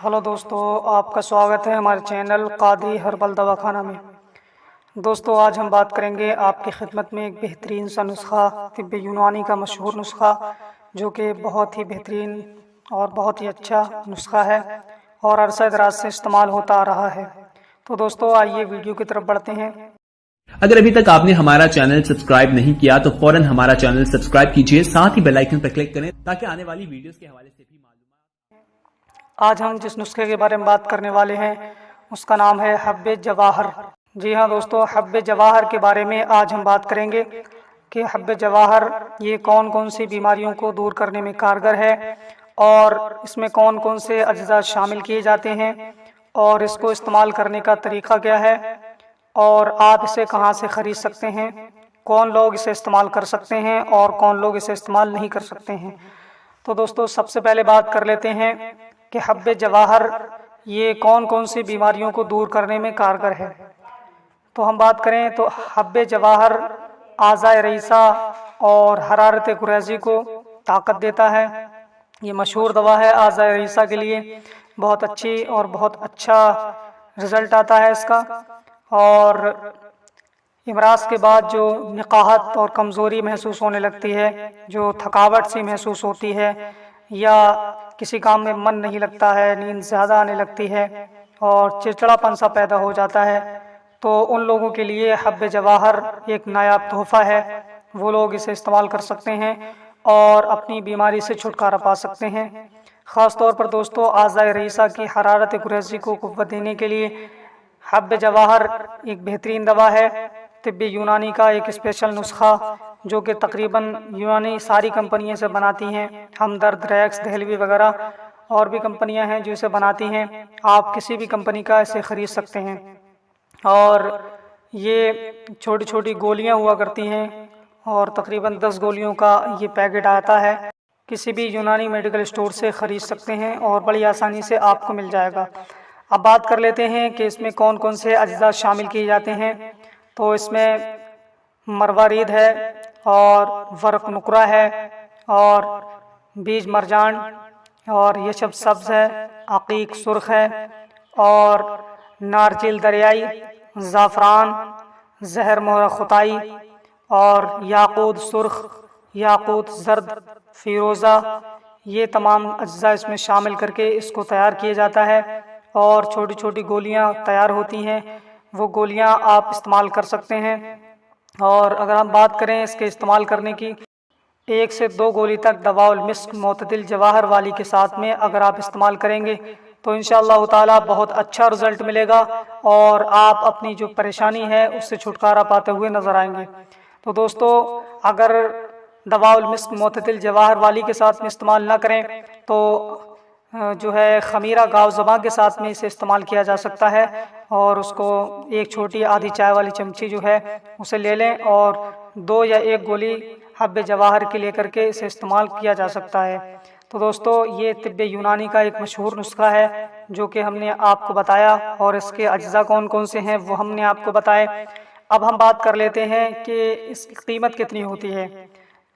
Hello दोस्तों, आपका स्वागत है हमारे चैनल कादरी हर्बल दवाखाना में। दोस्तों, आज हम बात करेंगे आपकी खिदमत में एक बेहतरीन सा नुस्खा, तिब्बे यूनानी का मशहूर नुस्खा, जो कि बहुत ही बेहतरीन और बहुत ही अच्छा नुस्खा है और अरसा दराज से इस्तेमाल होता आ रहा है। तो दोस्तों, आइए वीडियो की तरफ बढ़ते हैं। अगर अभी तक आपने हमारा चैनल सब्सक्राइब नहीं किया तो फौरन हमारा चैनल सब्सक्राइब कीजिए, साथ ही बेल आइकन पर क्लिक करें ताकि आने वाली वीडियोस के हवाले से भी आज हम जिस नुस्खे के बारे में बात करने वाले हैं उसका नाम है हब्बे जवाहर। जी हाँ दोस्तों, हब्बे जवाहर के बारे में आज हम बात करेंगे कि हब्बे जवाहर ये कौन कौन सी बीमारियों को दूर करने में कारगर है और इसमें कौन कौन से अज्जा शामिल किए जाते हैं और इसको इस्तेमाल करने का तरीक़ा क्या है और आप इसे कहाँ से ख़रीद सकते हैं, कौन लोग इसे इस्तेमाल कर सकते हैं और कौन लोग इसे इस्तेमाल नहीं कर सकते हैं। तो दोस्तों, सबसे पहले बात कर लेते हैं कि हब्बे जवाहर ये कौन कौन सी बीमारियों को दूर करने में कारगर है। तो हम बात करें तो हब्बे जवाहर आज़ाए रईसा और हरारत गुरैज़ी को ताकत देता है। ये मशहूर दवा है आज़ाए रईसा के लिए, बहुत अच्छी और बहुत अच्छा रिज़ल्ट आता है इसका। और इमराज के बाद जो निकाहत और कमज़ोरी महसूस होने लगती है, जो थकावट सी महसूस होती है या किसी काम में मन नहीं लगता है, नींद ज़्यादा आने लगती है और चिड़चिड़ापन सा पैदा हो जाता है, तो उन लोगों के लिए हब्बे जवाहर एक नायाब तोहफ़ा है। वो लोग इसे इस्तेमाल कर सकते हैं और अपनी बीमारी से छुटकारा पा सकते हैं। ख़ास तौर पर दोस्तों, आज़ाए रईसा की हरारत गुरैज़ी को क़ुव्वत देने के लिए हब्बे जवाहर एक बेहतरीन दवा है, तिब्बी यूनानी का एक स्पेशल नुस्खा जो कि तकरीबन यूनानी सारी कंपनियां से बनाती हैं। हमदर्द, रैक्स, दहलवी वगैरह और भी कंपनियां हैं जो इसे बनाती हैं। आप किसी भी कंपनी का इसे ख़रीद सकते हैं और ये छोटी छोटी गोलियां हुआ करती हैं और तकरीबन 10 गोलियों का ये पैकेट आता है। किसी भी यूनानी मेडिकल स्टोर से ख़रीद सकते हैं और बड़ी आसानी से आपको मिल जाएगा। अब बात कर लेते हैं कि इसमें कौन कौन से अज्जा शामिल किए जाते हैं। तो इसमें मरवारीद है और वर्क नुकरा है और बीज मरजान और यशब सब्ज़ है, अकीक सुर्ख है और नारजिल दरियाई, ज़ाफ़रान, जहर मोहरा खुताई और याकूत सुर्ख, याकूत ज़र्द, फ़िरोज़ा, ये तमाम अज्जा इसमें शामिल करके इसको तैयार किया जाता है और छोटी छोटी गोलियां तैयार होती हैं। वो गोलियां आप इस्तेमाल कर सकते हैं। और अगर हम बात करें इसके इस्तेमाल करने की, 1 से 2 गोली तक दवाउल मिस्क मोतदिल जवाहर वाली के साथ में अगर आप इस्तेमाल करेंगे तो इंशाअल्लाह ताला बहुत अच्छा रिज़ल्ट मिलेगा और आप अपनी जो परेशानी है उससे छुटकारा पाते हुए नज़र आएंगे। तो दोस्तों, अगर दवाउल मिस्क मोतदिल जवाहर वाली के साथ में इस्तेमाल ना करें तो जो है खमीरा गाव ज़बां के साथ में इसे इस्तेमाल किया जा सकता है और उसको एक छोटी आधी चाय वाली चमची जो है उसे ले लें और 2 या 1 गोली हब्बे जवाहर के लेकर के इसे इस्तेमाल किया जा सकता है। तो दोस्तों, ये तिब्बे यूनानी का एक मशहूर नुस्खा है जो कि हमने आपको बताया और इसके अज्जा कौन कौन से हैं वो हमने आपको बताए। अब हम बात कर लेते हैं कि इसकी कीमत कितनी होती है।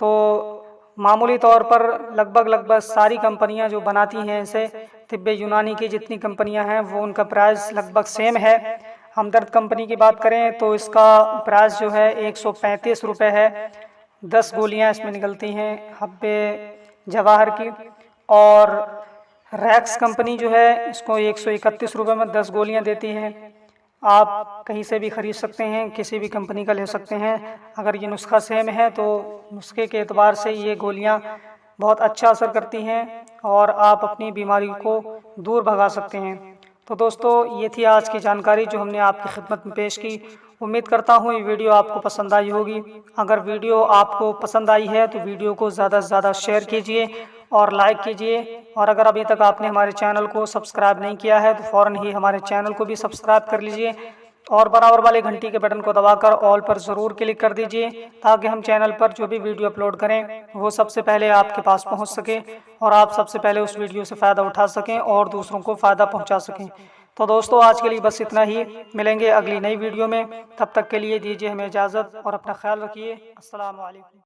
तो मामूली तौर पर लगभग सारी कंपनियां जो बनाती हैं इसे, तिब्बे यूनानी की जितनी कंपनियां हैं वो उनका प्राइस लगभग सेम है। हमदर्द कंपनी की बात करें तो इसका प्राइस जो है 135 रुपये है। 10 गोलियां इसमें निकलती हैं हब्बे जवाहर की। और रैक्स कंपनी जो है इसको 131 रुपये में 10 गोलियां देती है। आप कहीं से भी ख़रीद सकते हैं, किसी भी कंपनी का ले सकते हैं। अगर ये नुस्खा सेम है तो नुस्खे के एतबार से ये गोलियां बहुत अच्छा असर करती हैं और आप अपनी बीमारी को दूर भगा सकते हैं। तो दोस्तों, ये थी आज की जानकारी जो हमने आपकी खिदमत में पेश की। उम्मीद करता हूँ ये वीडियो आपको पसंद आई होगी। अगर वीडियो आपको पसंद आई है तो वीडियो को ज़्यादा से ज़्यादा शेयर कीजिए और लाइक कीजिए। और अगर अभी तक आपने हमारे चैनल को सब्सक्राइब नहीं किया है तो फ़ौरन ही हमारे चैनल को भी सब्सक्राइब कर लीजिए और बराबर वाले घंटी के बटन को दबाकर ऑल पर ज़रूर क्लिक कर दीजिए ताकि हम चैनल पर जो भी वीडियो अपलोड करें वो सबसे पहले आपके पास पहुंच सके और आप सबसे पहले उस वीडियो से फ़ायदा उठा सकें और दूसरों को फ़ायदा पहुंचा सकें। तो दोस्तों, आज के लिए बस इतना ही। मिलेंगे अगली नई वीडियो में, तब तक के लिए दीजिए हमें इजाज़त और अपना ख्याल रखिए। अस्सलाम वालेकुम।